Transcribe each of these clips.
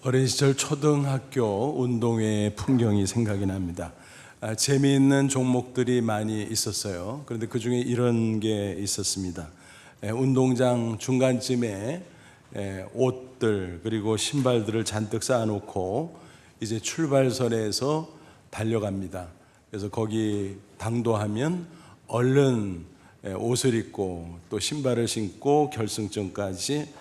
어린 시절 초등학교 운동회 풍경이 생각이 납니다. 재미있는 종목들이 많이 있었어요. 그런데 그 중에 이런 게 있었습니다. 운동장 중간쯤에 옷들 그리고 신발들을 잔뜩 쌓아놓고 이제 출발선에서 달려갑니다. 그래서 거기 당도하면 얼른 옷을 입고 또 신발을 신고 결승점까지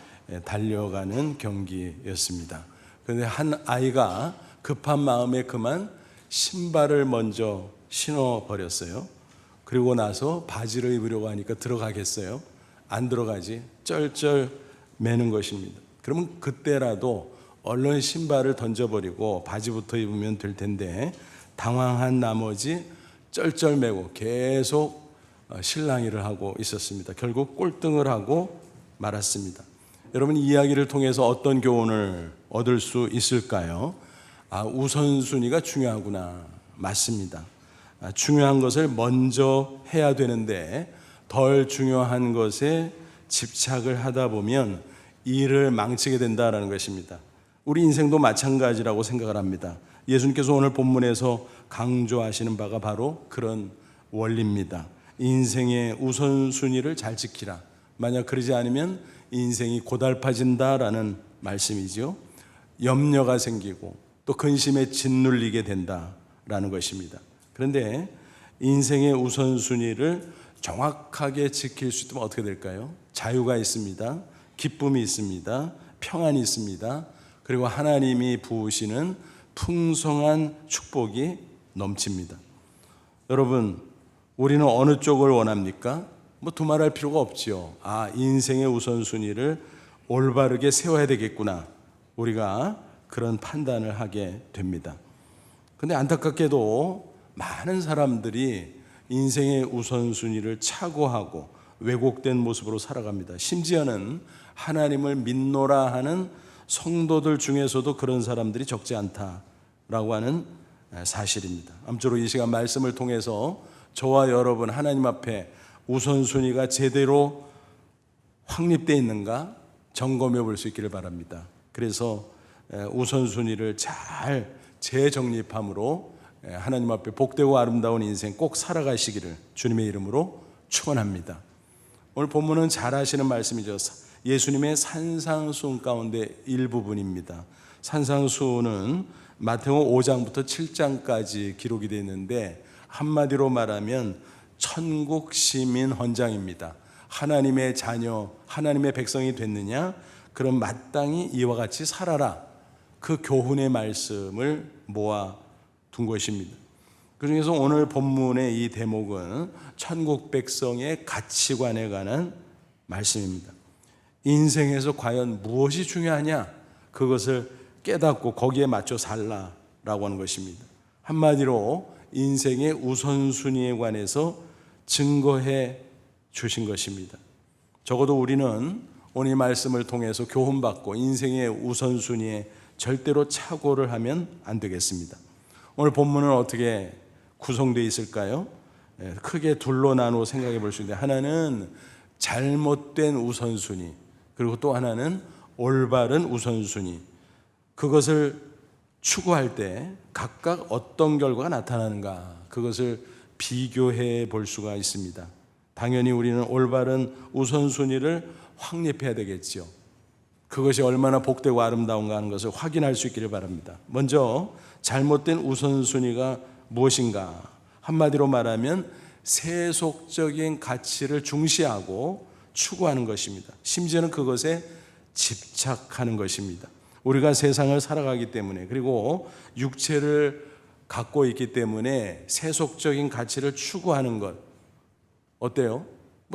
달려가는 경기였습니다. 그런데 한 아이가 급한 마음에 그만 신발을 먼저 신어버렸어요. 그리고 나서 바지를 입으려고 하니까 들어가겠어요? 안 들어가지. 쩔쩔 매는 것입니다. 그러면 그때라도 얼른 신발을 던져버리고 바지부터 입으면 될 텐데 당황한 나머지 쩔쩔 매고 계속 실랑이를 하고 있었습니다. 결국 꼴등을 하고 말았습니다. 여러분, 이 이야기를 통해서 어떤 교훈을 얻을 수 있을까요? 우선순위가 중요하구나. 맞습니다. 중요한 것을 먼저 해야 되는데 덜 중요한 것에 집착을 하다 보면 일을 망치게 된다는 것입니다. 우리 인생도 마찬가지라고 생각을 합니다. 예수님께서 오늘 본문에서 강조하시는 바가 바로 그런 원리입니다. 인생의 우선순위를 잘 지키라. 만약 그러지 않으면 인생이 고달파진다라는 말씀이죠. 염려가 생기고 또 근심에 짓눌리게 된다라는 것입니다. 그런데 인생의 우선순위를 정확하게 지킬 수 있다면 어떻게 될까요? 자유가 있습니다. 기쁨이 있습니다. 평안이 있습니다. 그리고 하나님이 부으시는 풍성한 축복이 넘칩니다. 여러분, 우리는 어느 쪽을 원합니까? 두말할 필요가 없지요. 인생의 우선순위를 올바르게 세워야 되겠구나. 우리가 그런 판단을 하게 됩니다. 그런데 안타깝게도 많은 사람들이 인생의 우선순위를 착오하고 왜곡된 모습으로 살아갑니다. 심지어는 하나님을 믿노라 하는 성도들 중에서도 그런 사람들이 적지 않다라고 하는 사실입니다. 아무쪼록 이 시간 말씀을 통해서 저와 여러분 하나님 앞에 우선순위가 제대로 확립되어 있는가 점검해 볼 수 있기를 바랍니다. 그래서 우선순위를 잘 재정립함으로 하나님 앞에 복되고 아름다운 인생 꼭 살아가시기를 주님의 이름으로 축원합니다. 오늘 본문은 잘 아시는 말씀이죠. 예수님의 산상수훈 가운데 일부분입니다. 산상수훈은 마태복음 5장부터 7장까지 기록이 되어 있는데 한마디로 말하면 천국 시민 헌장입니다. 하나님의 자녀, 하나님의 백성이 됐느냐? 그럼 마땅히 이와 같이 살아라. 그 교훈의 말씀을 모아 둔 것입니다. 그 중에서 오늘 본문의 이 대목은 천국 백성의 가치관에 관한 말씀입니다. 인생에서 과연 무엇이 중요하냐? 그것을 깨닫고 거기에 맞춰 살라라고 하는 것입니다. 한마디로 인생의 우선순위에 관해서 증거해 주신 것입니다. 적어도 우리는 오늘 이 말씀을 통해서 교훈받고 인생의 우선순위에 절대로 착오를 하면 안 되겠습니다. 오늘 본문은 어떻게 구성되어 있을까요? 크게 둘로 나누어 생각해 볼 수 있는데 하나는 잘못된 우선순위, 그리고 또 하나는 올바른 우선순위. 그것을 추구할 때 각각 어떤 결과가 나타나는가, 그것을 비교해 볼 수가 있습니다. 당연히 우리는 올바른 우선순위를 확립해야 되겠죠. 그것이 얼마나 복되고 아름다운가 하는 것을 확인할 수 있기를 바랍니다. 먼저 잘못된 우선순위가 무엇인가? 한마디로 말하면 세속적인 가치를 중시하고 추구하는 것입니다. 심지어는 그것에 집착하는 것입니다. 우리가 세상을 살아가기 때문에, 그리고 육체를 갖고 있기 때문에 세속적인 가치를 추구하는 것 어때요?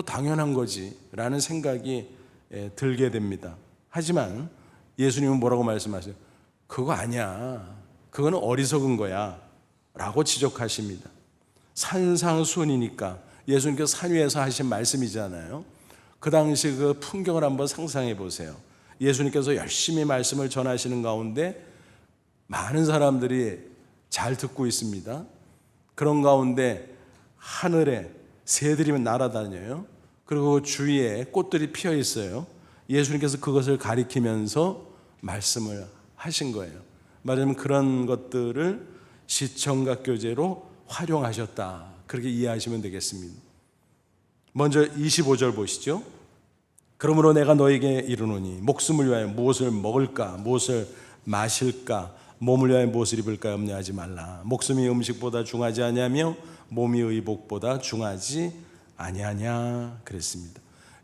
당연한 거지 라는 생각이 들게 됩니다. 하지만 예수님은 뭐라고 말씀하세요? 그거 아니야. 그거는 어리석은 거야 라고 지적하십니다. 산상수훈이니까 예수님께서 산 위에서 하신 말씀이잖아요. 그 당시 그 풍경을 한번 상상해 보세요. 예수님께서 열심히 말씀을 전하시는 가운데 많은 사람들이 잘 듣고 있습니다. 그런 가운데 하늘에 새들이 날아다녀요. 그리고 주위에 꽃들이 피어 있어요. 예수님께서 그것을 가리키면서 말씀을 하신 거예요. 말하자면 그런 것들을 시청각 교제로 활용하셨다, 그렇게 이해하시면 되겠습니다. 먼저 25절 보시죠. 그러므로 내가 너에게 이르노니 목숨을 위하여 무엇을 먹을까, 무엇을 마실까, 몸을 위하여 무엇을 입을까 염려하지 말라. 목숨이 음식보다 중하지 아니하며 몸이 의복보다 중하지 아니하냐 그랬습니다.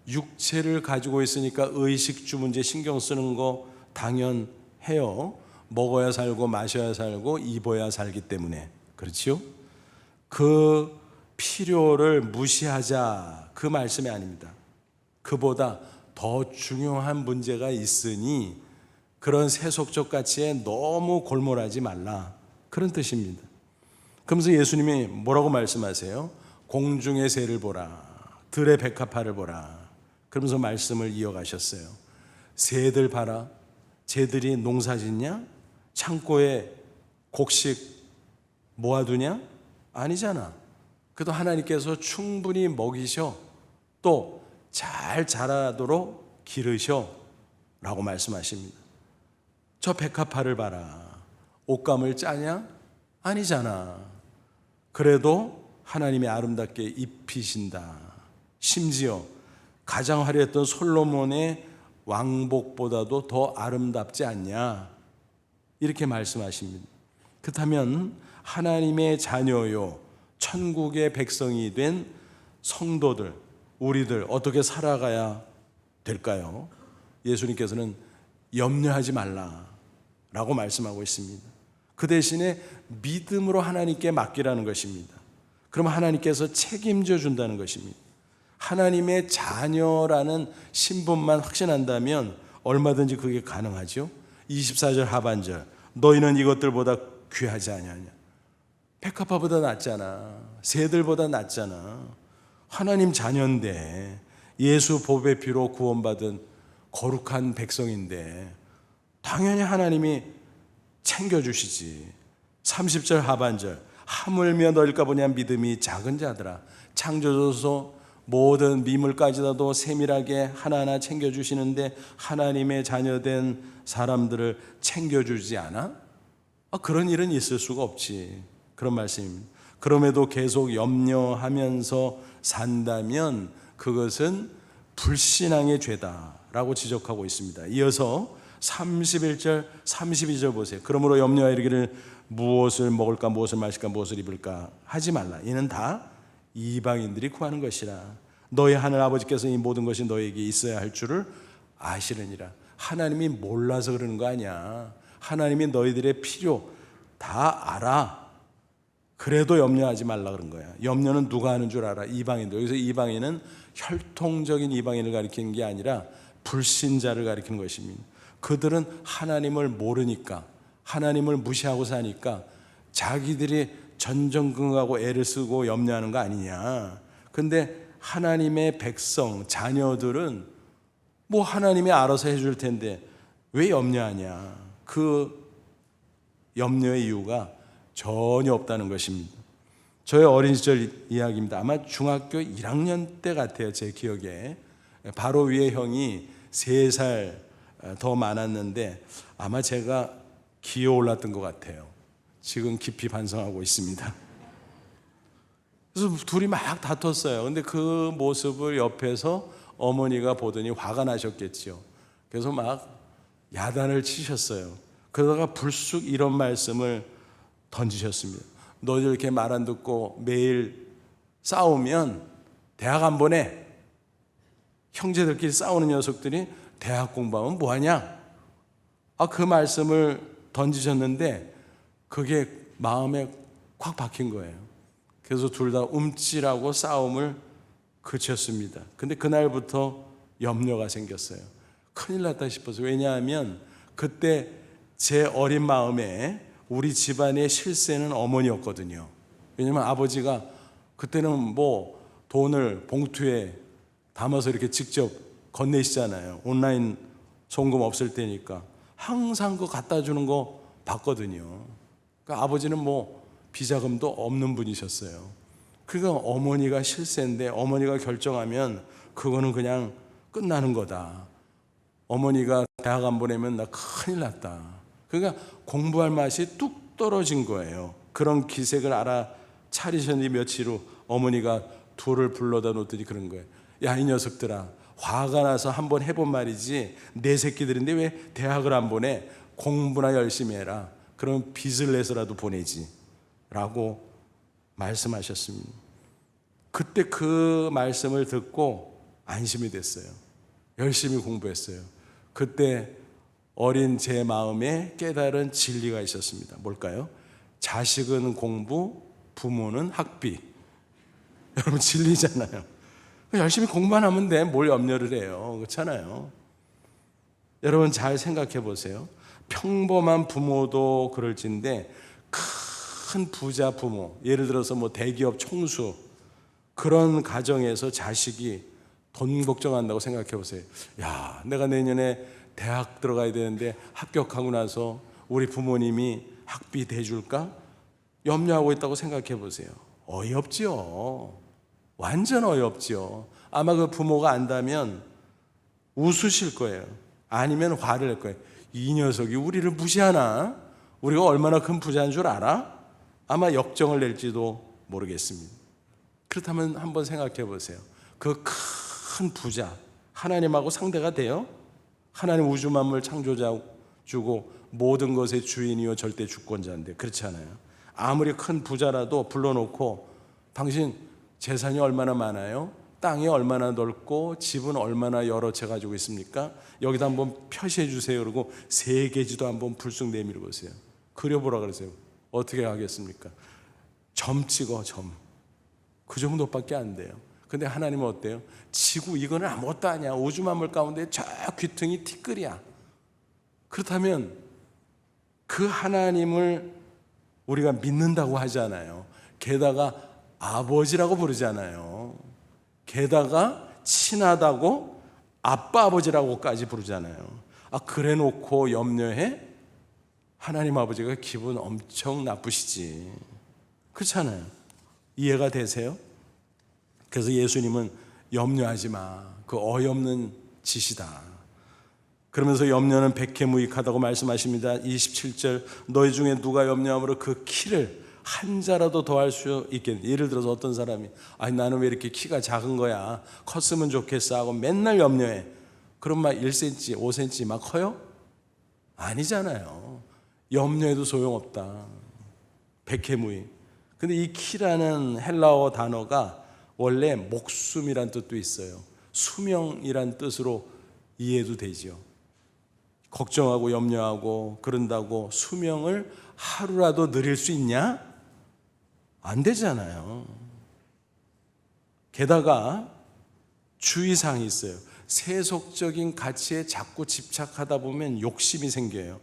육체를 가지고 있으니까 의식주 문제 신경 쓰는 거 당연해요. 먹어야 살고 마셔야 살고 입어야 살기 때문에. 그렇지요? 그 필요를 무시하자, 그 말씀이 아닙니다. 그보다 더 중요한 문제가 있으니 그런 세속적 가치에 너무 골몰하지 말라, 그런 뜻입니다. 그러면서 예수님이 뭐라고 말씀하세요? 공중의 새를 보라, 들의 백합화를 보라. 그러면서 말씀을 이어가셨어요. 새들 봐라. 쟤들이 농사 짓냐? 창고에 곡식 모아두냐? 아니잖아. 그래도 하나님께서 충분히 먹이셔, 또 잘 자라도록 기르셔 라고 말씀하십니다. 저 백합화를 봐라. 옷감을 짜냐? 아니잖아. 그래도 하나님이 아름답게 입히신다. 심지어 가장 화려했던 솔로몬의 왕복보다도 더 아름답지 않냐, 이렇게 말씀하십니다. 그렇다면 하나님의 자녀요, 천국의 백성이 된 성도들, 우리들 어떻게 살아가야 될까요? 예수님께서는 염려하지 말라라고 말씀하고 있습니다. 그 대신에 믿음으로 하나님께 맡기라는 것입니다. 그럼 하나님께서 책임져 준다는 것입니다. 하나님의 자녀라는 신분만 확신한다면 얼마든지 그게 가능하죠. 24절 하반절, 너희는 이것들보다 귀하지 아니하냐. 백합화보다 낫잖아. 새들보다 낫잖아. 하나님 자녀인데, 예수 보배 피로 구원받은 거룩한 백성인데 당연히 하나님이 챙겨주시지. 30절 하반절, 하물며 너일까 보냐 믿음이 작은 자들아. 창조주로서 모든 미물까지라도 세밀하게 하나하나 챙겨주시는데 하나님의 자녀된 사람들을 챙겨주지 않아? 그런 일은 있을 수가 없지. 그런 말씀입니다. 그럼에도 계속 염려하면서 산다면 그것은 불신앙의 죄다라고 지적하고 있습니다. 이어서 31절, 32절 보세요. 그러므로 염려하여 이르기를 무엇을 먹을까, 무엇을 마실까, 무엇을 입을까 하지 말라. 이는 다 이방인들이 구하는 것이라. 너희 하늘 아버지께서 이 모든 것이 너에게 있어야 할 줄을 아시느니라. 하나님이 몰라서 그러는 거 아니야. 하나님이 너희들의 필요 다 알아. 그래도 염려하지 말라 그런 거야. 염려는 누가 하는 줄 알아? 이방인들. 여기서 이방인은 혈통적인 이방인을 가리키는 게 아니라 불신자를 가리키는 것입니다. 그들은 하나님을 모르니까, 하나님을 무시하고 사니까 자기들이 전전긍긍하고 애를 쓰고 염려하는 거 아니냐. 근데 하나님의 백성, 자녀들은 뭐 하나님이 알아서 해줄 텐데 왜 염려하냐. 그 염려의 이유가 전혀 없다는 것입니다. 저의 어린 시절 이야기입니다. 아마 중학교 1학년 때 같아요, 제 기억에. 바로 위에 형이 3살 더 많았는데 아마 제가 기어 올랐던 것 같아요. 지금 깊이 반성하고 있습니다. 그래서 둘이 막 다퉜어요. 근데 그 모습을 옆에서 어머니가 보더니 화가 나셨겠죠. 그래서 막 야단을 치셨어요. 그러다가 불쑥 이런 말씀을 던지셨습니다. 너 이렇게 말 안 듣고 매일 싸우면 대학 안 보내. 형제들끼리 싸우는 녀석들이 대학 공부하면 뭐하냐. 그 말씀을 던지셨는데 그게 마음에 콱 박힌 거예요. 그래서 둘 다 움찔하고 싸움을 그쳤습니다. 근데 그날부터 염려가 생겼어요. 큰일 났다 싶어서. 왜냐하면 그때 제 어린 마음에 우리 집안의 실세는 어머니였거든요. 왜냐하면 아버지가 그때는 뭐 돈을 봉투에 담아서 이렇게 직접 건네시잖아요. 온라인 송금 없을 때니까 항상 그거 갖다 주는 거 봤거든요. 그러니까 아버지는 뭐 비자금도 없는 분이셨어요. 그러니까 어머니가 실세인데 어머니가 결정하면 그거는 그냥 끝나는 거다. 어머니가 대학 안 보내면 나 큰일 났다. 그러니까 공부할 맛이 뚝 떨어진 거예요. 그런 기색을 알아차리셨는지 며칠 후 어머니가 둘을 불러다 놓더니 그런 거예요. 야, 이 녀석들아, 화가 나서 한번 해본 말이지 내 새끼들인데 왜 대학을 안 보내? 공부나 열심히 해라. 그럼 빚을 내서라도 보내지 라고 말씀하셨습니다. 그때 그 말씀을 듣고 안심이 됐어요. 열심히 공부했어요. 그때 어린 제 마음에 깨달은 진리가 있었습니다. 뭘까요? 자식은 공부, 부모는 학비. 여러분, 진리잖아요. 열심히 공부만 하면 돼. 뭘 염려를 해요. 그렇잖아요. 여러분, 잘 생각해 보세요. 평범한 부모도 그럴진데 큰 부자 부모, 예를 들어서 뭐 대기업 총수, 그런 가정에서 자식이 돈 걱정한다고 생각해 보세요. 야, 내가 내년에 대학 들어가야 되는데 합격하고 나서 우리 부모님이 학비 대줄까? 염려하고 있다고 생각해 보세요. 어이없지요. 완전 어이없지요. 아마 그 부모가 안다면 웃으실 거예요. 아니면 화를 낼 거예요. 이 녀석이 우리를 무시하나? 우리가 얼마나 큰 부자인 줄 알아? 아마 역정을 낼지도 모르겠습니다. 그렇다면 한번 생각해 보세요. 그 큰 부자, 하나님하고 상대가 돼요? 하나님 우주 만물 창조자주고 모든 것의 주인이요 절대 주권자인데 그렇지 않아요. 아무리 큰 부자라도 불러놓고 당신 재산이 얼마나 많아요? 땅이 얼마나 넓고 집은 얼마나 여러 채 가지고 있습니까? 여기다 한번 표시해 주세요. 그러고 세 개지도 한번 불쑥 내밀어 보세요. 그려보라 그러세요. 어떻게 하겠습니까? 점 찍어, 점. 그 정도밖에 안 돼요. 근데 하나님은 어때요? 지구 이거는 아무것도 아니야. 우주 만물 가운데 저 귀퉁이 티끌이야. 그렇다면 그 하나님을 우리가 믿는다고 하잖아요. 게다가 아버지라고 부르잖아요. 게다가 친하다고 아빠 아버지라고까지 부르잖아요. 아, 그래 놓고 염려해? 하나님 아버지가 기분 엄청 나쁘시지. 그렇잖아요. 이해가 되세요? 그래서 예수님은 염려하지 마. 그 어이없는 짓이다. 그러면서 염려는 백해무익하다고 말씀하십니다. 27절, 너희 중에 누가 염려함으로 그 키를 한 자라도 더할 수 있겠니? 예를 들어서 어떤 사람이 아니 나는 왜 이렇게 키가 작은 거야? 컸으면 좋겠어 하고 맨날 염려해. 그럼 막 1cm, 5cm 막 커요? 아니잖아요. 염려해도 소용없다. 백해무익. 근데 이 키라는 헬라어 단어가 원래 목숨이란 뜻도 있어요. 수명이란 뜻으로 이해도 되죠. 걱정하고 염려하고 그런다고 수명을 하루라도 늘릴 수 있냐? 안 되잖아요. 게다가 주의사항이 있어요. 세속적인 가치에 자꾸 집착하다 보면 욕심이 생겨요.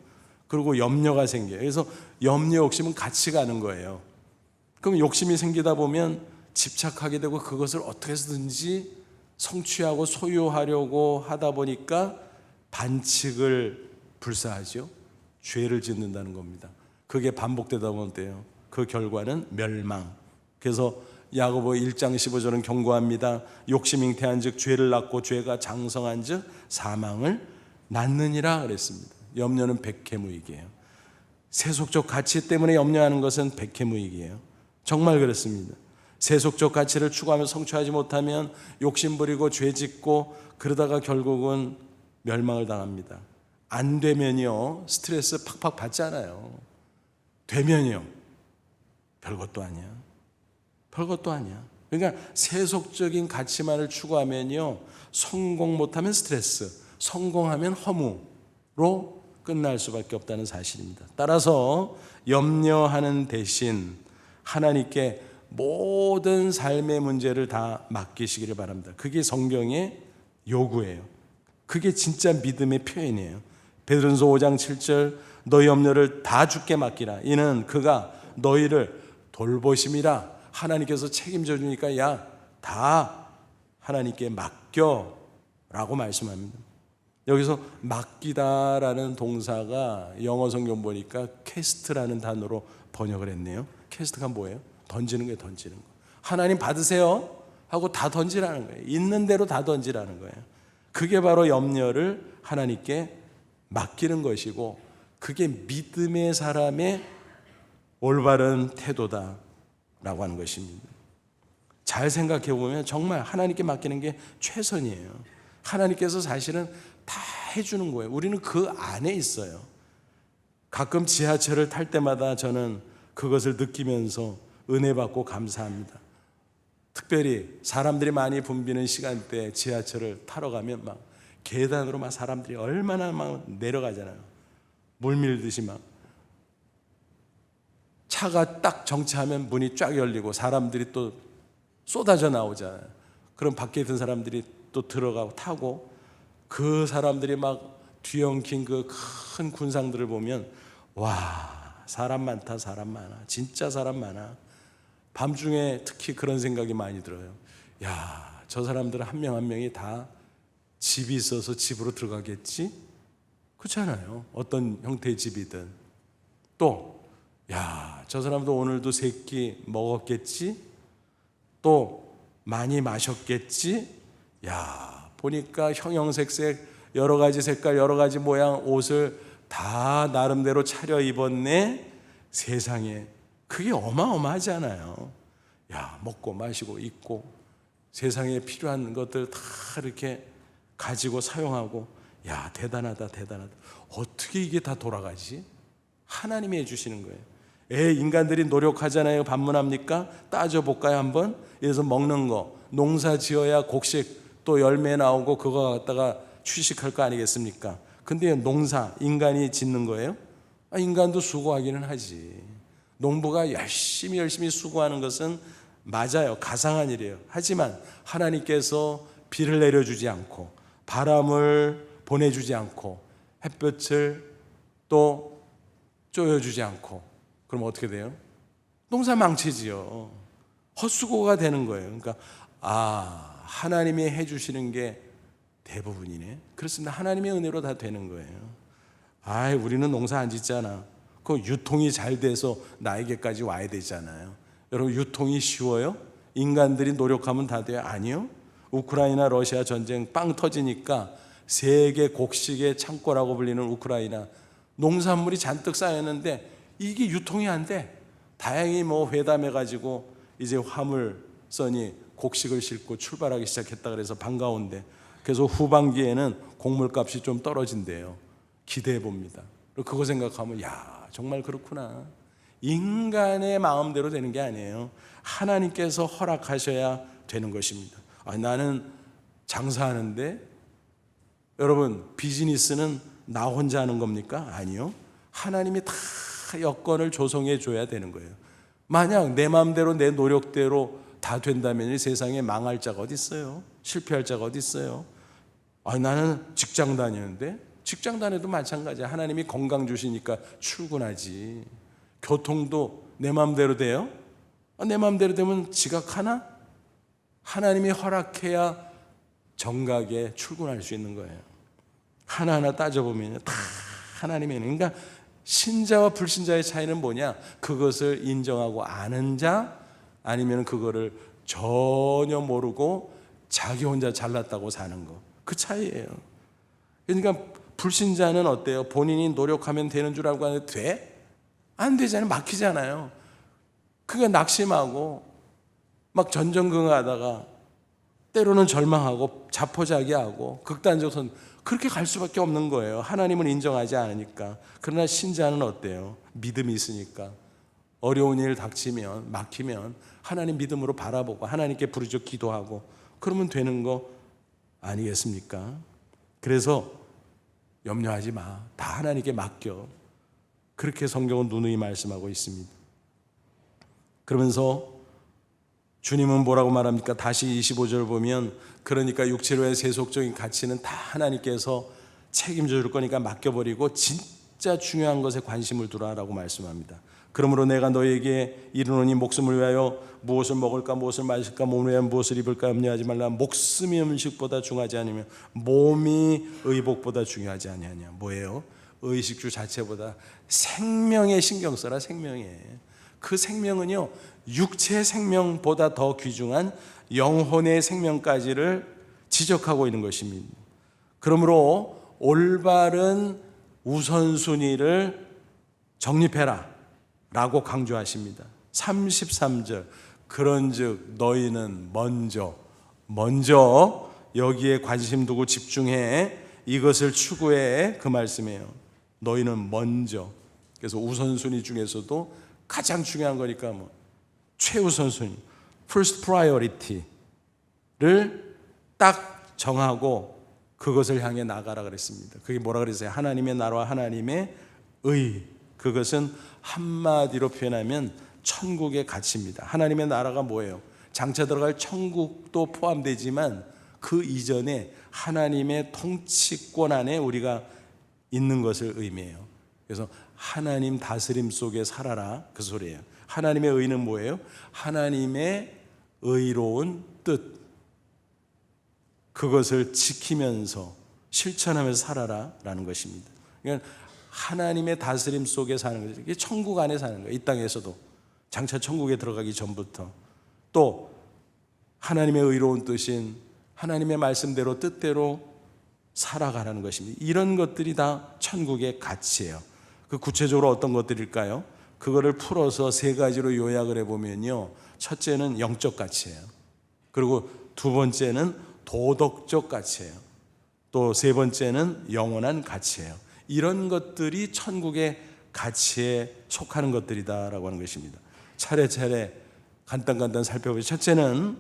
그리고 염려가 생겨요. 그래서 염려, 욕심은 같이 가는 거예요. 그럼 욕심이 생기다 보면 집착하게 되고 그것을 어떻게 해서든지 성취하고 소유하려고 하다 보니까 반칙을 불사하죠. 죄를 짓는다는 겁니다. 그게 반복되다 보면 그 결과는 멸망. 그래서 야고보 1장 15절은 경고합니다. 욕심 잉태한 즉 죄를 낳고 죄가 장성한 즉 사망을 낳느니라 그랬습니다. 염려는 백해무익이에요. 세속적 가치 때문에 염려하는 것은 백해무익이에요. 정말 그렇습니다. 세속적 가치를 추구하며 성취하지 못하면 욕심부리고 죄짓고 그러다가 결국은 멸망을 당합니다. 안 되면요 스트레스 팍팍 받잖아요. 되면요 별것도 아니야. 별것도 아니야. 그러니까 세속적인 가치만을 추구하면요 성공 못하면 스트레스, 성공하면 허무로 끝날 수밖에 없다는 사실입니다. 따라서 염려하는 대신 하나님께 모든 삶의 문제를 다 맡기시기를 바랍니다. 그게 성경의 요구예요. 그게 진짜 믿음의 표현이에요. 베드로전서 5장 7절 너희 염려를 다 주께 맡기라. 이는 그가 너희를 돌보심이라. 하나님께서 책임져 주니까 야, 다 하나님께 맡겨 라고 말씀합니다. 여기서 맡기다라는 동사가 영어 성경 보니까 캐스트라는 단어로 번역을 했네요. 캐스트가 뭐예요? 던지는 거예요. 던지는 거. 하나님 받으세요 하고 다 던지라는 거예요. 있는 대로 다 던지라는 거예요. 그게 바로 염려를 하나님께 맡기는 것이고 그게 믿음의 사람의 올바른 태도다라고 하는 것입니다. 잘 생각해 보면 정말 하나님께 맡기는 게 최선이에요. 하나님께서 사실은 다 해주는 거예요. 우리는 그 안에 있어요. 가끔 지하철을 탈 때마다 저는 그것을 느끼면서 은혜 받고 감사합니다. 특별히 사람들이 많이 붐비는 시간대에 지하철을 타러 가면 막 계단으로 막 사람들이 얼마나 막 내려가잖아요. 물 밀듯이 막. 차가 딱 정차하면 문이 쫙 열리고 사람들이 또 쏟아져 나오잖아요. 그럼 밖에 있던 사람들이 또 들어가고 타고, 그 사람들이 막 뒤엉킨 그 큰 군상들을 보면 와, 사람 많다, 사람 많아, 진짜 사람 많아. 밤중에 특히 그런 생각이 많이 들어요. 야, 저 사람들은 한 명 한 명이 다 집이 있어서 집으로 들어가겠지? 그렇잖아요. 어떤 형태의 집이든. 또 야, 저 사람도 오늘도 세 끼 먹었겠지? 또 많이 마셨겠지? 야, 보니까 형형색색 여러 가지 색깔 여러 가지 모양 옷을 다 나름대로 차려 입었네. 세상에, 그게 어마어마하잖아요. 야, 먹고 마시고 입고 세상에 필요한 것들 다 이렇게 가지고 사용하고, 야, 대단하다 대단하다. 어떻게 이게 다 돌아가지? 하나님이 해주시는 거예요. 인간들이 노력하잖아요. 반문합니까? 따져볼까요 한번? 그래서 먹는 거, 농사 지어야 곡식 또 열매 나오고 그거 갖다가 취식할 거 아니겠습니까? 근데 농사 인간이 짓는 거예요? 인간도 수고하기는 하지. 농부가 열심히 수고하는 것은 맞아요. 가상한 일이에요. 하지만 하나님께서 비를 내려주지 않고 바람을 보내주지 않고 햇볕을 또 쪼여주지 않고 그럼 어떻게 돼요? 농사 망치지요. 헛수고가 되는 거예요. 그러니까 하나님이 해주시는 게 대부분이네. 그렇습니다. 하나님의 은혜로 다 되는 거예요. 우리는 농사 안 짓잖아. 그 유통이 잘 돼서 나에게까지 와야 되잖아요. 여러분, 유통이 쉬워요? 인간들이 노력하면 다 돼요? 아니요. 우크라이나 러시아 전쟁 빵 터지니까 세계 곡식의 창고라고 불리는 우크라이나, 농산물이 잔뜩 쌓였는데 이게 유통이 안 돼. 다행히 회담해가지고 이제 화물선이 곡식을 싣고 출발하기 시작했다 그래서 반가운데, 그래서 후반기에는 곡물값이 좀 떨어진대요. 기대해 봅니다. 그거 생각하면 야, 정말 그렇구나. 인간의 마음대로 되는 게 아니에요. 하나님께서 허락하셔야 되는 것입니다. 나는 장사하는데, 여러분, 비즈니스는 나 혼자 하는 겁니까? 아니요. 하나님이 다 여건을 조성해 줘야 되는 거예요. 만약 내 마음대로 내 노력대로 다 된다면 이 세상에 망할 자가 어디 있어요? 실패할 자가 어디 있어요? 나는 직장 다니는데, 직장 다녀도 마찬가지야. 하나님이 건강 주시니까 출근하지. 교통도 내 마음대로 돼요? 내 마음대로 되면 지각하나? 하나님이 허락해야 정각에 출근할 수 있는 거예요. 하나하나 따져보면 다 하나님의 은혜. 그러니까 신자와 불신자의 차이는 뭐냐? 그것을 인정하고 아는 자, 아니면 그거를 전혀 모르고 자기 혼자 잘났다고 사는 거. 그 차이예요. 그러니까 불신자는 어때요? 본인이 노력하면 되는 줄 알고 하는데 돼? 안 되잖아요. 막히잖아요. 그러니까 낙심하고 막 전전긍긍하다가 때로는 절망하고 자포자기하고 극단적으로 그렇게 갈 수밖에 없는 거예요. 하나님은 인정하지 않으니까. 그러나 신자는 어때요? 믿음이 있으니까 어려운 일 닥치면, 막히면 하나님 믿음으로 바라보고 하나님께 부르짖어 기도하고 그러면 되는 거 아니겠습니까? 그래서 염려하지 마. 다 하나님께 맡겨. 그렇게 성경은 누누이 말씀하고 있습니다. 그러면서 주님은 뭐라고 말합니까? 다시 25절 보면, 그러니까 육체로의 세속적인 가치는 다 하나님께서 책임져 줄 거니까 맡겨버리고 진짜 중요한 것에 관심을 두라라고 말씀합니다. 그러므로 내가 너에게 이르노니 목숨을 위하여 무엇을 먹을까, 무엇을 마실까, 몸을 위하여 무엇을 입을까 염려하지 말라. 목숨이 음식보다 중요하지 않으며 몸이 의복보다 중요하지 아니하냐. 뭐예요? 의식주 자체보다 생명에 신경 써라. 생명에. 그 생명은요, 육체의 생명보다 더 귀중한 영혼의 생명까지를 지적하고 있는 것입니다. 그러므로 올바른 우선순위를 정립해라 라고 강조하십니다. 33절 그런즉 너희는 먼저 여기에 관심 두고 집중해 이것을 추구해 그 말씀이에요. 너희는 먼저. 그래서 우선순위 중에서도 가장 중요한 거니까 뭐 최우선순위 first priority를 딱 정하고 그것을 향해 나가라 그랬습니다. 그게 뭐라 그랬어요? 하나님의 나라와 하나님의 의. 그것은 한마디로 표현하면 천국의 가치입니다. 하나님의 나라가 뭐예요? 장차 들어갈 천국도 포함되지만 그 이전에 하나님의 통치권 안에 우리가 있는 것을 의미해요. 그래서 하나님 다스림 속에 살아라 그 소리예요. 하나님의 의는 뭐예요? 하나님의 의로운 뜻, 그것을 지키면서 실천하면서 살아라 라는 것입니다. 그러니까 하나님의 다스림 속에 사는 거죠. 이게 천국 안에 사는 거예요. 이 땅에서도 장차 천국에 들어가기 전부터. 또 하나님의 의로운 뜻인 하나님의 말씀대로 뜻대로 살아가라는 것입니다. 이런 것들이 다 천국의 가치예요. 그 구체적으로 어떤 것들일까요? 그거를 풀어서 세 가지로 요약을 해보면요, 첫째는 영적 가치예요. 그리고 두 번째는 도덕적 가치예요. 또 세 번째는 영원한 가치예요. 이런 것들이 천국의 가치에 속하는 것들이다라고 하는 것입니다. 차례차례 간단간단 살펴보죠. 첫째는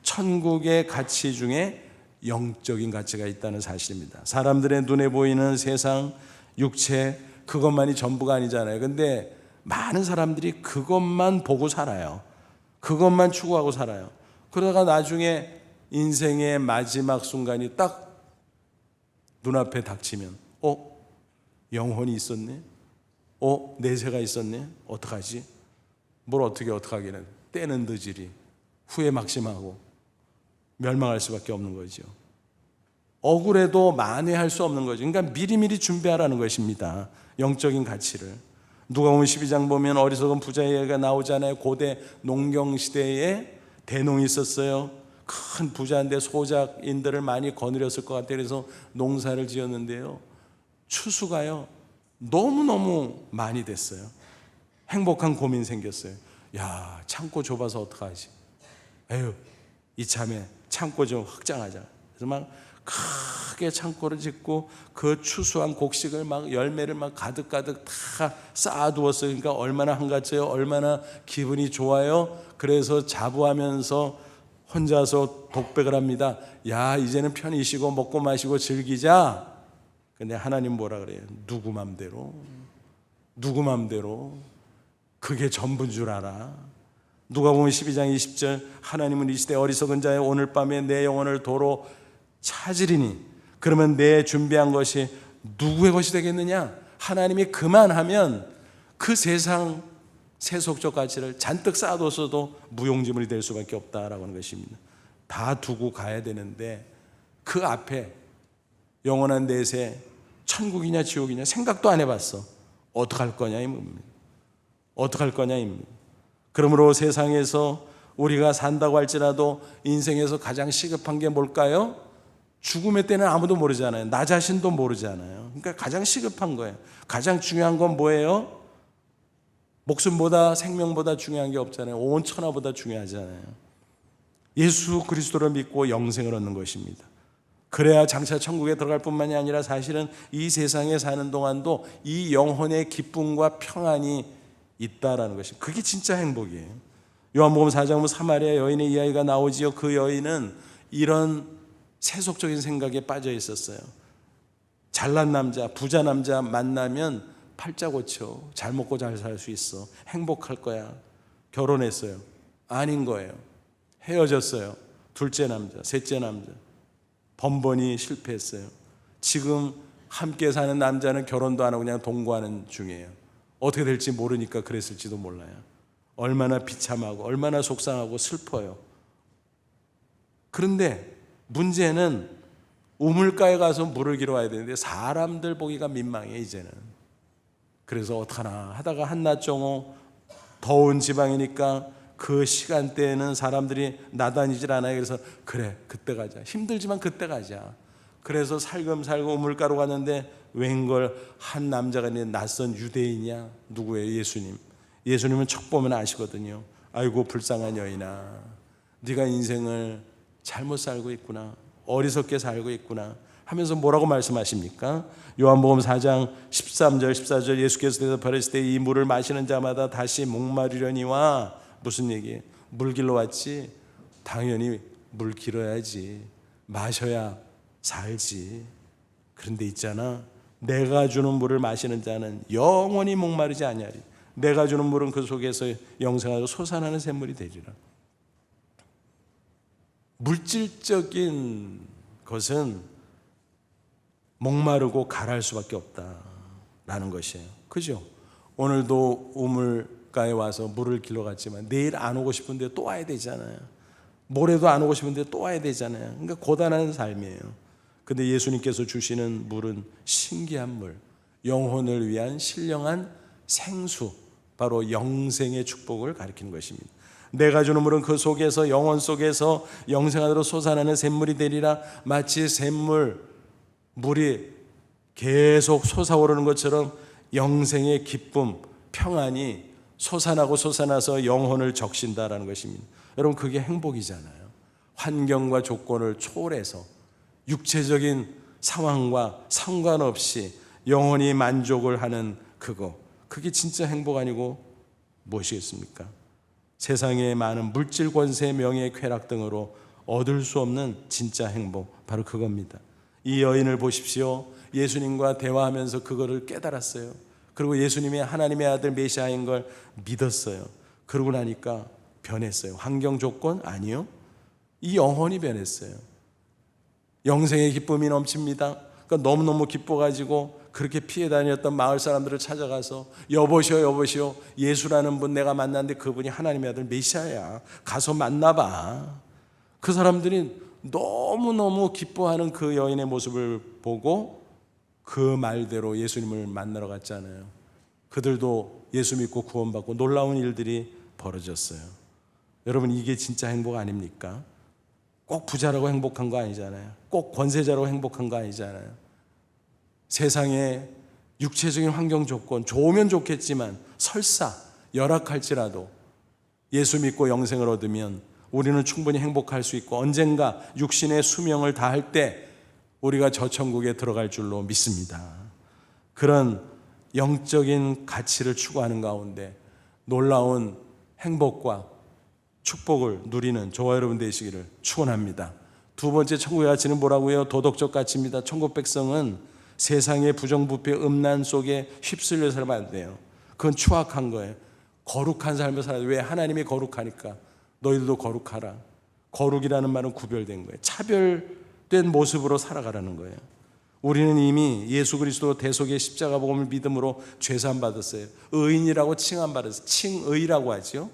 천국의 가치 중에 영적인 가치가 있다는 사실입니다. 사람들의 눈에 보이는 세상, 육체, 그것만이 전부가 아니잖아요. 근데 많은 사람들이 그것만 보고 살아요. 그것만 추구하고 살아요. 그러다가 나중에 인생의 마지막 순간이 딱 눈앞에 닥치면 영혼이 있었네? 내세가 있었네? 어떡하지? 뭘 어떻게 하기는 때는 늦으리 후회 막심하고 멸망할 수밖에 없는 거죠. 억울해도 만회할 수 없는 거죠. 그러니까 미리미리 준비하라는 것입니다. 영적인 가치를. 누가복음 12장 보면 어리석은 부자가 나오잖아요. 고대 농경시대에 대농이 있었어요. 큰 부자인데 소작인들을 많이 거느렸을 것 같아요. 그래서 농사를 지었는데요, 추수가요 너무너무 많이 됐어요. 행복한 고민 생겼어요. 야, 창고 좁아서 어떡하지? 에휴, 이참에 창고 좀 확장하자. 그래서 막 크게 창고를 짓고 그 추수한 곡식을 막 열매를 막 가득가득 다 쌓아두었어요. 그러니까 얼마나 한가져요, 얼마나 기분이 좋아요. 그래서 자부하면서 혼자서 독백을 합니다. 야, 이제는 편히 쉬고 먹고 마시고 즐기자. 근데 하나님 뭐라 그래요? 누구 맘대로 그게 전부인 줄 알아. 누가복음 12장 20절 하나님은 이시되 어리석은 자여 오늘 밤에 내 영혼을 도로 찾으리니 그러면 내 준비한 것이 누구의 것이 되겠느냐? 하나님이 그만하면 그 세상 세속적 가치를 잔뜩 쌓아뒀어도 무용지물이 될 수밖에 없다라고 하는 것입니다. 다 두고 가야 되는데 그 앞에 영원한 내세 천국이냐 지옥이냐 생각도 안 해봤어. 어떡할 거냐 입니다. 어떡할 거냐 입니다. 그러므로 세상에서 우리가 산다고 할지라도 인생에서 가장 시급한 게 뭘까요? 죽음의 때는 아무도 모르잖아요. 나 자신도 모르잖아요. 그러니까 가장 시급한 거예요. 가장 중요한 건 뭐예요? 목숨보다 생명보다 중요한 게 없잖아요. 온 천하보다 중요하잖아요. 예수 그리스도를 믿고 영생을 얻는 것입니다. 그래야 장차 천국에 들어갈 뿐만이 아니라 사실은 이 세상에 사는 동안도 이 영혼의 기쁨과 평안이 있다라는 것입니다. 그게 진짜 행복이에요. 요한복음 4장 보면 사마리아 여인의 이야기가 나오지요. 그 여인은 이런 세속적인 생각에 빠져 있었어요. 잘난 남자, 부자 남자 만나면 팔자 고쳐 잘 먹고 잘 살 수 있어, 행복할 거야. 결혼했어요. 아닌 거예요. 헤어졌어요. 둘째 남자, 셋째 남자. 번번이 실패했어요. 지금 함께 사는 남자는 결혼도 안 하고 그냥 동거하는 중이에요. 어떻게 될지 모르니까 그랬을지도 몰라요. 얼마나 비참하고 얼마나 속상하고 슬퍼요. 그런데 문제는 우물가에 가서 물을 기러 와야 되는데 사람들 보기가 민망해 이제는. 그래서 어떡하나 하다가 한낮 정오 더운 지방이니까 그 시간대에는 사람들이 나다니질 않아요. 그래서 그래 그때 가자. 힘들지만 그때 가자. 그래서 살금살금 우물가로 갔는데 웬걸 한 남자가 있는 낯선 유대인이야? 누구예요? 예수님. 예수님은 척 보면 아시거든요. 아이고 불쌍한 여인아, 네가 인생을 잘못 살고 있구나, 어리석게 살고 있구나 하면서 뭐라고 말씀하십니까? 요한복음 4장 13절 14절 예수께서 대답하실 때 이 물을 마시는 자마다 다시 목마르려니와, 무슨 얘기예요? 물 길러 왔지? 당연히 물 길어야지, 마셔야 살지. 그런데 있잖아, 내가 주는 물을 마시는 자는 영원히 목마르지 아니하리. 내가 주는 물은 그 속에서 영생하고 솟아나는 샘물이 되리라. 물질적인 것은 목마르고 가라할 수밖에 없다라는 것이에요. 그죠? 오늘도 우물가에 와서 물을 길러 갔지만 내일 안 오고 싶은데 또 와야 되잖아요. 모레도 안 오고 싶은데 또 와야 되잖아요. 그러니까 고단한 삶이에요. 근데 예수님께서 주시는 물은 신기한 물, 영혼을 위한 신령한 생수, 바로 영생의 축복을 가리키는 것입니다. 내가 주는 물은 그 속에서, 영혼 속에서 영생하도록 솟아나는 샘물이 되리라. 마치 샘물, 물이 계속 솟아오르는 것처럼 영생의 기쁨, 평안이 솟아나고 솟아나서 영혼을 적신다라는 것입니다. 여러분, 그게 행복이잖아요. 환경과 조건을 초월해서 육체적인 상황과 상관없이 영혼이 만족을 하는 그게 진짜 행복 아니고 무엇이겠습니까? 세상의 많은 물질, 권세, 명예, 쾌락 등으로 얻을 수 없는 진짜 행복, 바로 그겁니다. 이 여인을 보십시오. 예수님과 대화하면서 그거를 깨달았어요. 그리고 예수님이 하나님의 아들 메시아인 걸 믿었어요. 그러고 나니까 변했어요. 환경 조건? 아니요. 이 영혼이 변했어요. 영생의 기쁨이 넘칩니다. 그러니까 너무너무 기뻐가지고 그렇게 피해 다녔던 마을 사람들을 찾아가서 여보시오, 예수라는 분 내가 만났는데 그분이 하나님의 아들 메시아야, 가서 만나봐. 그 사람들이 너무너무 기뻐하는 그 여인의 모습을 보고 그 말대로 예수님을 만나러 갔잖아요. 그들도 예수 믿고 구원받고 놀라운 일들이 벌어졌어요. 여러분, 이게 진짜 행복 아닙니까? 꼭 부자라고 행복한 거 아니잖아요. 꼭 권세자라고 행복한 거 아니잖아요. 세상의 육체적인 환경 조건 좋으면 좋겠지만 설사 열악할지라도 예수 믿고 영생을 얻으면 우리는 충분히 행복할 수 있고 언젠가 육신의 수명을 다할 때 우리가 저 천국에 들어갈 줄로 믿습니다. 그런 영적인 가치를 추구하는 가운데 놀라운 행복과 축복을 누리는 저와 여러분 되시기를 축원합니다. 두 번째 천국의 가치는 뭐라고요? 도덕적 가치입니다. 천국 백성은 세상의 부정부패 음란 속에 휩쓸려 살면 안 돼요. 그건 추악한 거예요. 거룩한 삶을 살아야 돼. 왜? 하나님이 거룩하니까 너희들도 거룩하라. 거룩이라는 말은 구별된 거예요. 차별된 모습으로 살아가라는 거예요. 우리는 이미 예수 그리스도 대속의 십자가 복음을 믿음으로 죄사함 받았어요. 의인이라고 칭함 받았어요. 칭의라고 하죠.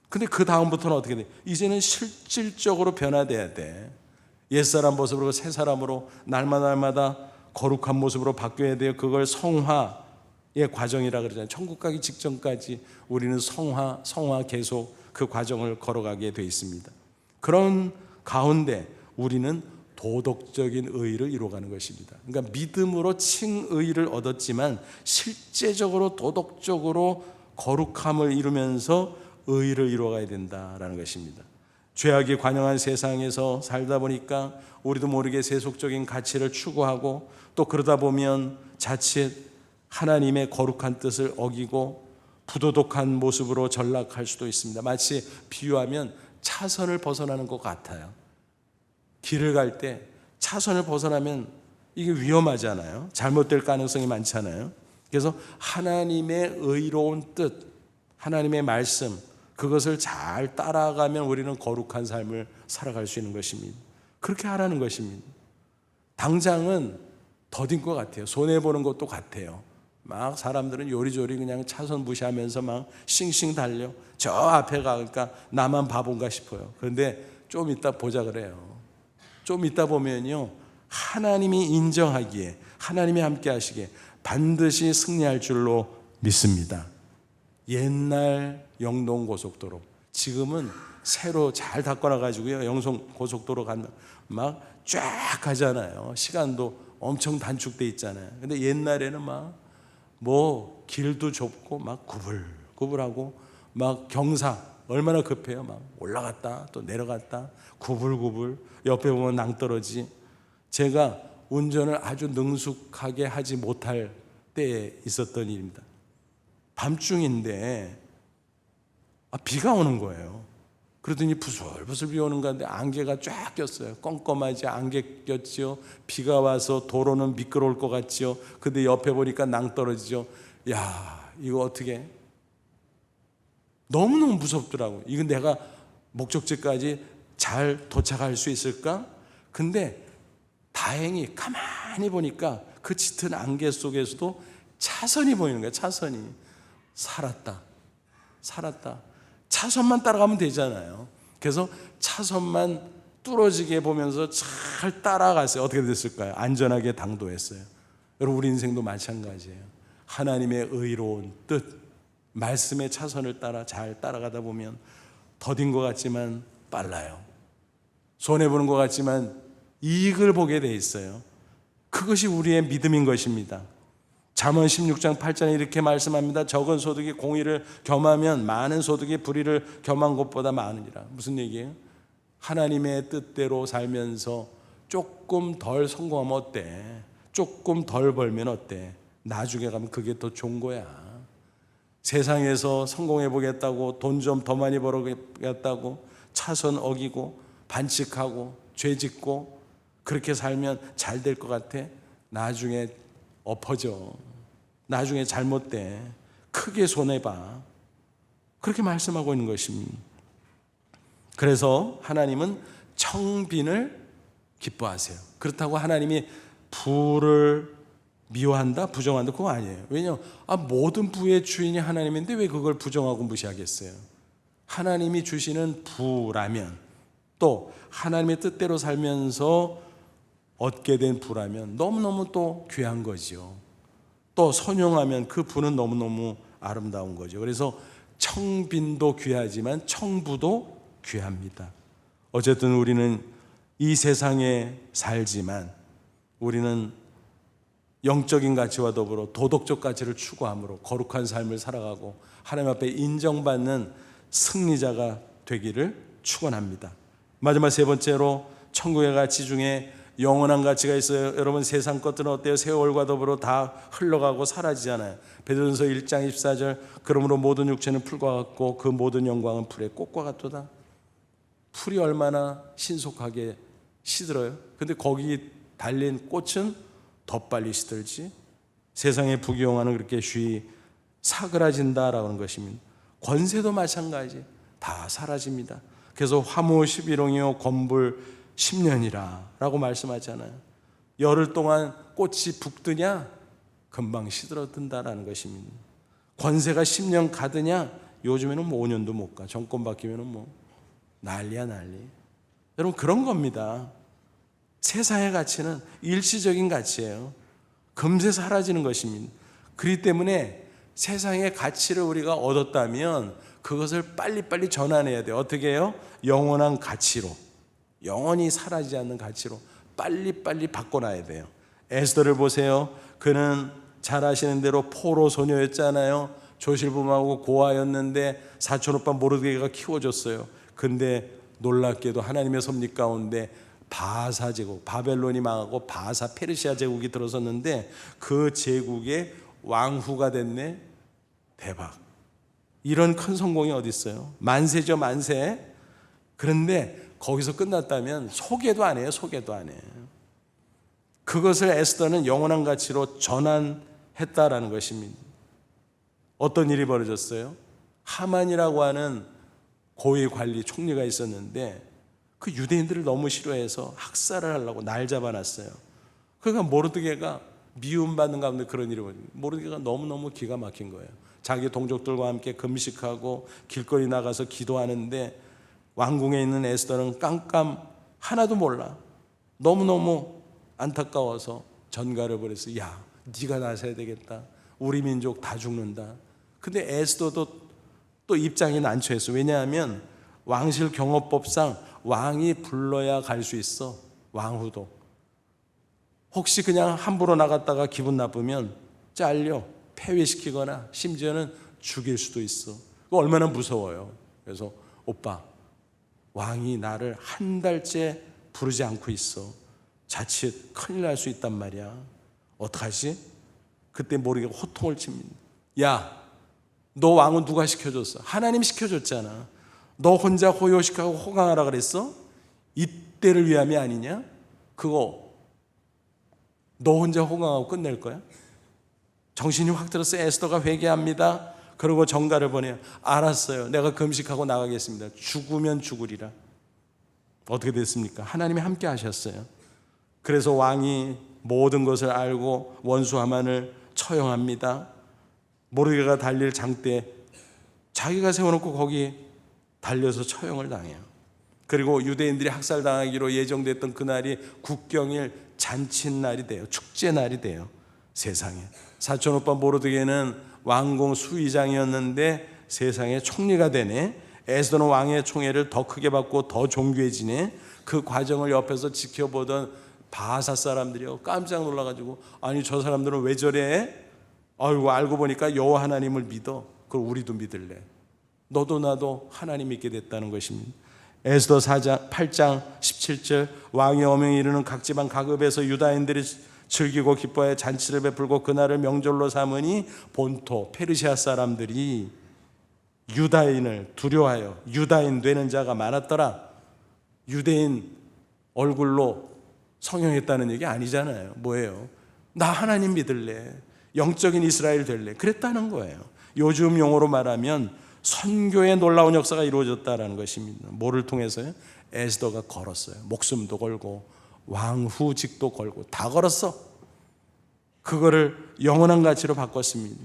근데 그 다음부터는 어떻게 돼? 이제는 실질적으로 변화돼야 돼. 옛사람 모습으로 새 사람으로 날마다 거룩한 모습으로 바뀌어야 돼요. 그걸 성화의 과정이라 그러잖아요. 천국 가기 직전까지 우리는 성화 계속 그 과정을 걸어가게 돼 있습니다. 그런 가운데 우리는 도덕적인 의를 이루어가는 것입니다. 그러니까 믿음으로 칭의를 얻었지만 실제적으로 도덕적으로 거룩함을 이루면서 의를 이루어가야 된다라는 것입니다. 죄악이 관영한 세상에서 살다 보니까 우리도 모르게 세속적인 가치를 추구하고 또 그러다 보면 자칫 하나님의 거룩한 뜻을 어기고 부도덕한 모습으로 전락할 수도 있습니다. 마치 비유하면 차선을 벗어나는 것 같아요. 길을 갈 때 차선을 벗어나면 이게 위험하잖아요. 잘못될 가능성이 많잖아요. 그래서 하나님의 의로운 뜻, 하나님의 말씀, 그것을 잘 따라가면 우리는 거룩한 삶을 살아갈 수 있는 것입니다. 그렇게 하라는 것입니다. 당장은 더딘 것 같아요. 손해보는 것도 같아요. 막 사람들은 요리조리 그냥 차선 무시하면서 막 싱싱 달려. 저 앞에 가니까 나만 바본가 싶어요. 그런데 좀 이따 보자 그래요. 좀 이따 보면요, 하나님이 인정하기에, 하나님이 함께 하시기에 반드시 승리할 줄로 믿습니다. 옛날 영동 고속도로, 지금은 새로 잘 닦아놔 가지고요, 영동 고속도로 가면 막 쫙 가잖아요. 시간도 엄청 단축돼 있잖아요. 근데 옛날에는 막 뭐 길도 좁고 막 구불구불하고 막 경사 얼마나 급해요. 막 올라갔다 또 내려갔다 구불구불, 옆에 보면 낭떠러지. 제가 운전을 아주 능숙하게 하지 못할 때에 있었던 일입니다. 밤중인데 비가 오는 거예요. 그러더니 부슬부슬 비 오는 가운데 안개가 쫙 꼈어요. 껌껌하지 안개 꼈지요. 비가 와서 도로는 미끄러울 것 같지요. 근데 옆에 보니까 낭떠러지죠. 야, 이거 어떻게? 너무너무 무섭더라고요. 이건 내가 목적지까지 잘 도착할 수 있을까? 근데 다행히 가만히 보니까 그 짙은 안개 속에서도 차선이 보이는 거예요. 차선이. 살았다. 차선만 따라가면 되잖아요. 그래서 차선만 뚫어지게 보면서 잘 따라갔어요. 어떻게 됐을까요? 안전하게 당도했어요. 여러분, 우리 인생도 마찬가지예요. 하나님의 의로운 뜻, 말씀의 차선을 따라 잘 따라가다 보면 더딘 것 같지만 빨라요. 손해보는 것 같지만 이익을 보게 돼 있어요. 그것이 우리의 믿음인 것입니다. 잠언 16장 8절에 이렇게 말씀합니다. 적은 소득이 공의를 겸하면 많은 소득이 불의를 겸한 것보다 많으니라. 무슨 얘기예요? 하나님의 뜻대로 살면서 조금 덜 성공하면 어때? 조금 덜 벌면 어때? 나중에 가면 그게 더 좋은 거야. 세상에서 성공해 보겠다고 돈 좀 더 많이 벌어보겠다고 차선 어기고 반칙하고 죄짓고 그렇게 살면 잘 될 것 같아? 나중에 엎어져. 나중에 잘못돼. 크게 손해봐. 그렇게 말씀하고 있는 것입니다. 그래서 하나님은 청빈을 기뻐하세요. 그렇다고 하나님이 부를 미워한다, 부정한다, 그거 아니에요. 왜냐하면 모든 부의 주인이 하나님인데 왜 그걸 부정하고 무시하겠어요? 하나님이 주시는 부라면, 또 하나님의 뜻대로 살면서 얻게 된 부라면 너무너무 또 귀한 거죠. 또 선용하면 그 부는 너무너무 아름다운 거죠. 그래서 청빈도 귀하지만 청부도 귀합니다. 어쨌든 우리는 이 세상에 살지만 우리는 영적인 가치와 더불어 도덕적 가치를 추구함으로 거룩한 삶을 살아가고 하나님 앞에 인정받는 승리자가 되기를 축원합니다. 마지막 세 번째로 천국의 가치 중에 영원한 가치가 있어요. 여러분, 세상 것들은 어때요? 세월과 더불어 다 흘러가고 사라지잖아요. 베드로전서 1장 14절, 그러므로 모든 육체는 풀과 같고 그 모든 영광은 풀의 꽃과 같도다. 풀이 얼마나 신속하게 시들어요. 근데 거기 달린 꽃은 더 빨리 시들지. 세상의 부귀영화는 그렇게 쉬이 사그라진다라고 하는 것입니다. 권세도 마찬가지, 다 사라집니다. 그래서 화무 11홍이요 건불 10년이라 라고 말씀하잖아요. 열흘 동안 꽃이 북드냐? 금방 시들어든다라는 것입니다. 권세가 10년 가드냐? 요즘에는 5년도 못 가. 정권 바뀌면 난리야 난리. 여러분, 그런 겁니다. 세상의 가치는 일시적인 가치예요. 금세 사라지는 것입니다. 그렇기 때문에 세상의 가치를 우리가 얻었다면 그것을 빨리빨리 전환해야 돼요. 어떻게 해요? 영원한 가치로, 영원히 사라지지 않는 가치로 빨리빨리 바꿔놔야 돼요. 에스더를 보세요. 그는 잘 아시는 대로 포로 소녀였잖아요. 조실부모하고 고아였는데 사촌오빠 모르드게가 키워줬어요. 근데 놀랍게도 하나님의 섭리 가운데 바사 제국, 바벨론이 망하고 바사 페르시아 제국이 들어섰는데 그 제국의 왕후가 됐네. 대박. 이런 큰 성공이 어디 있어요? 만세죠, 만세. 그런데 거기서 끝났다면 소개도 안 해요. 소개도 안 해요. 그것을 에스더는 영원한 가치로 전환했다라는 것입니다. 어떤 일이 벌어졌어요? 하만이라고 하는 고위 관리 총리가 있었는데 그 유대인들을 너무 싫어해서 학살을 하려고 날 잡아놨어요. 그러니까 모르드게가 미움받는 가운데 그런 일이 벌어져요. 모르드게가 너무너무 기가 막힌 거예요. 자기 동족들과 함께 금식하고 길거리 나가서 기도하는데 왕궁에 있는 에스더는 깜깜 하나도 몰라. 너무너무 안타까워서 전가를 벌였어요. 야, 네가 나서야 되겠다. 우리 민족 다 죽는다. 근데 에스더도 또 입장이 난처했어. 왜냐하면 왕실 경호법상 왕이 불러야 갈 수 있어. 왕후도. 혹시 그냥 함부로 나갔다가 기분 나쁘면 잘려, 폐위시키거나 심지어는 죽일 수도 있어. 그거 얼마나 무서워요. 그래서 오빠, 왕이 나를 한 달째 부르지 않고 있어. 자칫 큰일 날 수 있단 말이야. 어떡하지? 그때 모르게 호통을 칩니다. 야, 너 왕은 누가 시켜줬어? 하나님 시켜줬잖아. 너 혼자 호요식하고 호강하라 그랬어? 이때를 위함이 아니냐? 그거 너 혼자 호강하고 끝낼 거야? 정신이 확 들어서 에스더가 회개합니다. 그리고 전가를 보내요. 알았어요. 내가 금식하고 나가겠습니다. 죽으면 죽으리라. 어떻게 됐습니까? 하나님이 함께 하셨어요. 그래서 왕이 모든 것을 알고 원수 하만을 처형합니다. 모르게가 달릴 장대 자기가 세워놓고 거기 달려서 처형을 당해요. 그리고 유대인들이 학살당하기로 예정됐던 그날이 국경일 잔칫날이 돼요. 축제날이 돼요. 세상에. 사촌오빠 모르드게는 왕궁 수의장이었는데 세상에 총리가 되네. 에스더는 왕의 총애를 더 크게 받고 더 존귀해지네. 그 과정을 옆에서 지켜보던 바사 사람들이요, 깜짝 놀라가지고, 아니 저 사람들은 왜 저래? 아이고, 알고 보니까 여호와 하나님을 믿어. 그걸 우리도 믿을래. 너도 나도 하나님 믿게 됐다는 것입니다. 에스더 8장 17절, 왕의 어명에 이르는 각 지방 각읍에서 유다인들이 즐기고 기뻐해 잔치를 베풀고 그날을 명절로 삼으니 본토 페르시아 사람들이 유다인을 두려워하여 유다인 되는 자가 많았더라. 유대인 얼굴로 성형했다는 얘기 아니잖아요. 뭐예요? 나 하나님 믿을래, 영적인 이스라엘 될래, 그랬다는 거예요. 요즘 용어로 말하면 선교의 놀라운 역사가 이루어졌다는 것입니다. 뭐를 통해서요? 에스더가 걸었어요. 목숨도 걸고 왕후직도 걸고 다 걸었어. 그거를 영원한 가치로 바꿨습니다.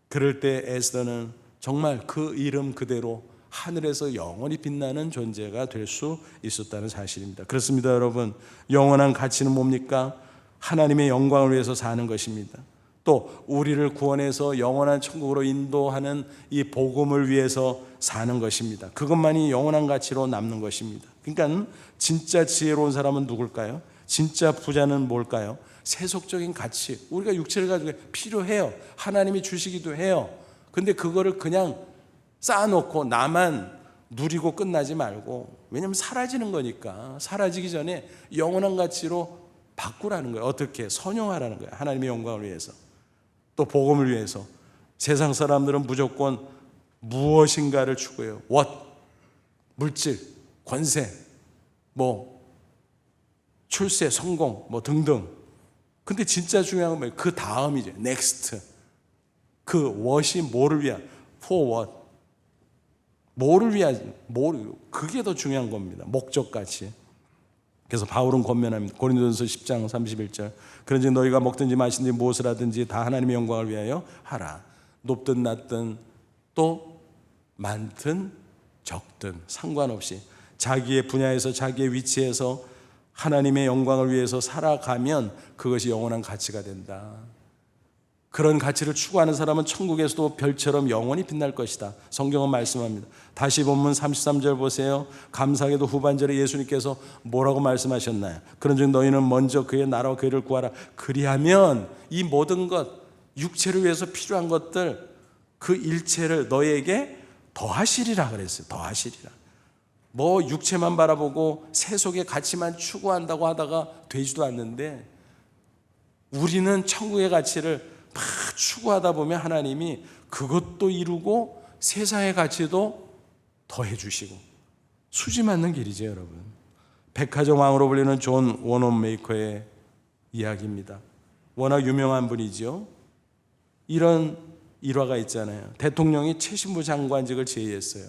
그럴 때 에스더는 정말 그 이름 그대로 하늘에서 영원히 빛나는 존재가 될 수 있었다는 사실입니다. 그렇습니다, 여러분. 영원한 가치는 뭡니까? 하나님의 영광을 위해서 사는 것입니다. 또 우리를 구원해서 영원한 천국으로 인도하는 이 복음을 위해서 사는 것입니다. 그것만이 영원한 가치로 남는 것입니다. 그러니까 진짜 지혜로운 사람은 누굴까요? 진짜 부자는 뭘까요? 세속적인 가치, 우리가 육체를 가지고 필요해요. 하나님이 주시기도 해요. 근데 그거를 그냥 쌓아놓고 나만 누리고 끝나지 말고, 왜냐하면 사라지는 거니까 사라지기 전에 영원한 가치로 바꾸라는 거예요. 어떻게? 선용하라는 거예요. 하나님의 영광을 위해서, 또 복음을 위해서. 세상 사람들은 무조건 무엇인가를 추구해요. 물질, 권세, 출세, 성공, 등등. 근데 진짜 중요한 건 뭐예요? 그 다음이죠. next. 그 what이 뭐를 위한? for what? 뭐를 위하지? 그게 더 중요한 겁니다. 목적같이. 그래서 바울은 권면합니다. 고린도전서 10장 31절. 그런즉 너희가 먹든지 마시든지 무엇을 하든지 다 하나님의 영광을 위하여 하라. 높든 낮든 또 많든 적든 상관없이 자기의 분야에서 자기의 위치에서 하나님의 영광을 위해서 살아가면 그것이 영원한 가치가 된다. 그런 가치를 추구하는 사람은 천국에서도 별처럼 영원히 빛날 것이다. 성경은 말씀합니다. 다시 본문 33절 보세요. 감사하게도 후반절에 예수님께서 뭐라고 말씀하셨나요? 그런즉 너희는 먼저 그의 나라와 그의 의를 구하라. 그리하면 이 모든 것, 육체를 위해서 필요한 것들, 그 일체를 너희에게 더하시리라 그랬어요. 더하시리라. 육체만 바라보고 세속의 가치만 추구한다고 하다가 되지도 않는데, 우리는 천국의 가치를 막 추구하다 보면 하나님이 그것도 이루고 세상의 가치도 더해 주시고, 수지 맞는 길이죠, 여러분. 백화점 왕으로 불리는 존 원홈메이커의 이야기입니다. 워낙 유명한 분이죠. 이런 일화가 있잖아요. 대통령이 최신부 장관직을 제의했어요.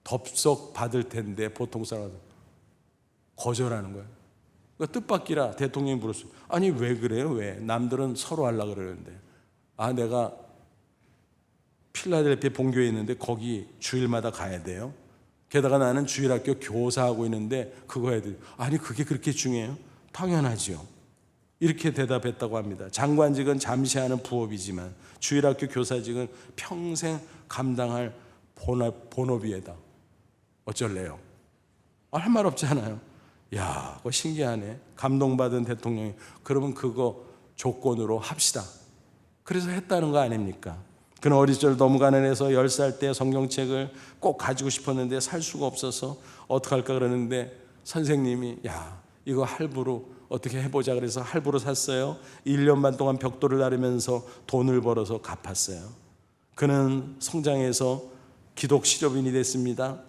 덥석 받을 텐데 보통 사람은 거절하는 거예요. 그러니까 뜻밖이라 대통령이 물었어요. 아니 왜 그래요? 왜? 남들은 서로 하려고 그러는데. 내가 필라델피아 본교에 있는데 거기 주일마다 가야 돼요. 게다가 나는 주일학교 교사하고 있는데 그거 해야 돼요. 아니 그게 그렇게 중요해요? 당연하지요. 이렇게 대답했다고 합니다. 장관직은 잠시 하는 부업이지만 주일학교 교사직은 평생 감당할 본업이에다. 어쩔래요? 할 말 없잖아요. 야, 그거 신기하네. 감동받은 대통령이 그러면 그거 조건으로 합시다. 그래서 했다는 거 아닙니까? 그는 어릴 적 너무 가난해서 10살 때 성경책을 꼭 가지고 싶었는데 살 수가 없어서 어떡할까 그러는데 선생님이 야, 이거 할부로 어떻게 해보자 그래서 할부로 샀어요. 1년 반 동안 벽돌을 나르면서 돈을 벌어서 갚았어요. 그는 성장해서 기독 실업인이 됐습니다.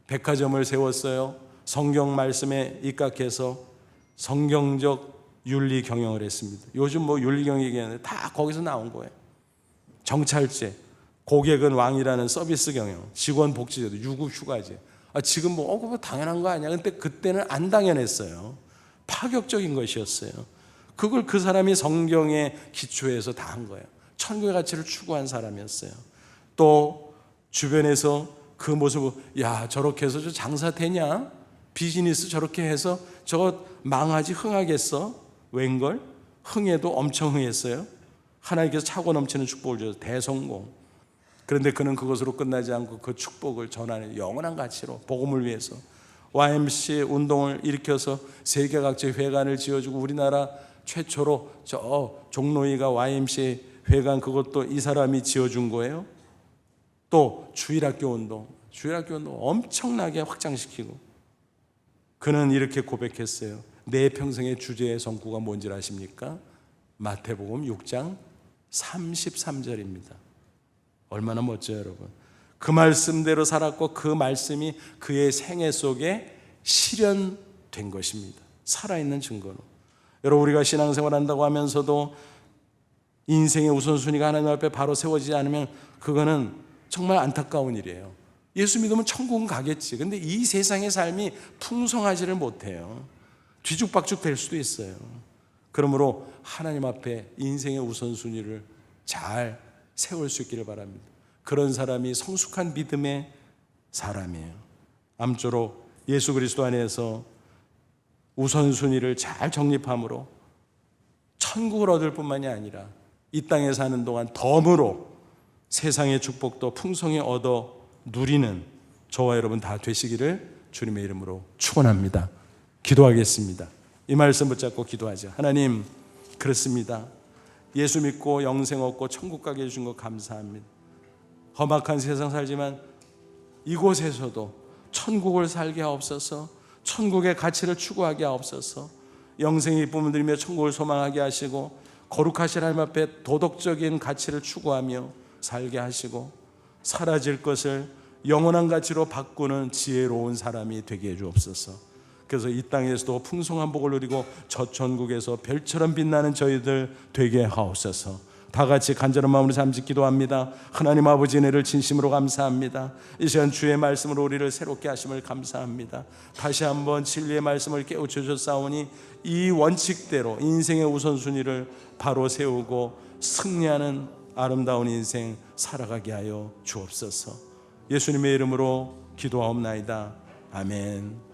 백화점을 세웠어요. 성경 말씀에 입각해서 성경적 윤리 경영을 했습니다. 요즘 뭐 윤리 경영 얘기하는데 다 거기서 나온 거예요. 정찰제, 고객은 왕이라는 서비스 경영, 직원 복지제도, 유급 휴가제. 지금 뭐 그거 당연한 거 아니야. 근데 그때는 안 당연했어요. 파격적인 것이었어요. 그걸 그 사람이 성경에 기초해서 다 한 거예요. 천국의 가치를 추구한 사람이었어요. 또 주변에서 그 모습을 야, 저렇게 해서 저 장사 되냐? 비즈니스 저렇게 해서 저거 망하지 흥하겠어? 웬걸? 흥해도 엄청 흥했어요. 하나님께서 차고 넘치는 축복을 주셔서 대성공. 그런데 그는 그것으로 끝나지 않고 그 축복을 전하는 영원한 가치로 복음을 위해서 YMCA 운동을 일으켜서 세계 각지 회관을 지어주고 우리나라 최초로 저 종로이가 YMCA 회관 그것도 이 사람이 지어준 거예요. 또 주일학교 운동 엄청나게 확장시키고 그는 이렇게 고백했어요. 내 평생의 주제의 성구가 뭔지 아십니까? 마태복음 6장 33절입니다. 얼마나 멋져요, 여러분. 그 말씀대로 살았고 그 말씀이 그의 생애 속에 실현된 것입니다. 살아있는 증거로. 여러분, 우리가 신앙생활 한다고 하면서도 인생의 우선순위가 하나님 앞에 바로 세워지지 않으면 그거는 정말 안타까운 일이에요. 예수 믿으면 천국은 가겠지. 근데 이 세상의 삶이 풍성하지를 못해요. 뒤죽박죽 될 수도 있어요. 그러므로 하나님 앞에 인생의 우선순위를 잘 세울 수 있기를 바랍니다. 그런 사람이 성숙한 믿음의 사람이에요. 아무쪼록 예수 그리스도 안에서 우선순위를 잘 정립함으로 천국을 얻을 뿐만이 아니라 이 땅에 사는 동안 덤으로 세상의 축복도 풍성히 얻어 누리는 저와 여러분 다 되시기를 주님의 이름으로 축원합니다. 기도하겠습니다. 이 말씀 붙잡고 기도하죠. 하나님, 그렇습니다. 예수 믿고 영생 얻고 천국 가게 해주신 것 감사합니다. 험악한 세상 살지만 이곳에서도 천국을 살게 하옵소서. 천국의 가치를 추구하게 하옵소서. 영생의 기쁨을 누리며 천국을 소망하게 하시고 거룩하신 하나님 앞에 도덕적인 가치를 추구하며 살게 하시고 사라질 것을 영원한 가치로 바꾸는 지혜로운 사람이 되게 해 주옵소서. 그래서 이 땅에서도 풍성한 복을 누리고 저 천국에서 별처럼 빛나는 저희들 되게 하옵소서. 다 같이 간절한 마음으로 잠시 기도합니다. 하나님 아버지 은혜를 진심으로 감사합니다. 이 시간 주의 말씀으로 우리를 새롭게 하심을 감사합니다. 다시 한번 진리의 말씀을 깨우쳐 주셨사오니 이 원칙대로 인생의 우선순위를 바로 세우고 승리하는 아름다운 인생 살아가게 하여 주옵소서. 예수님의 이름으로 기도하옵나이다. 아멘.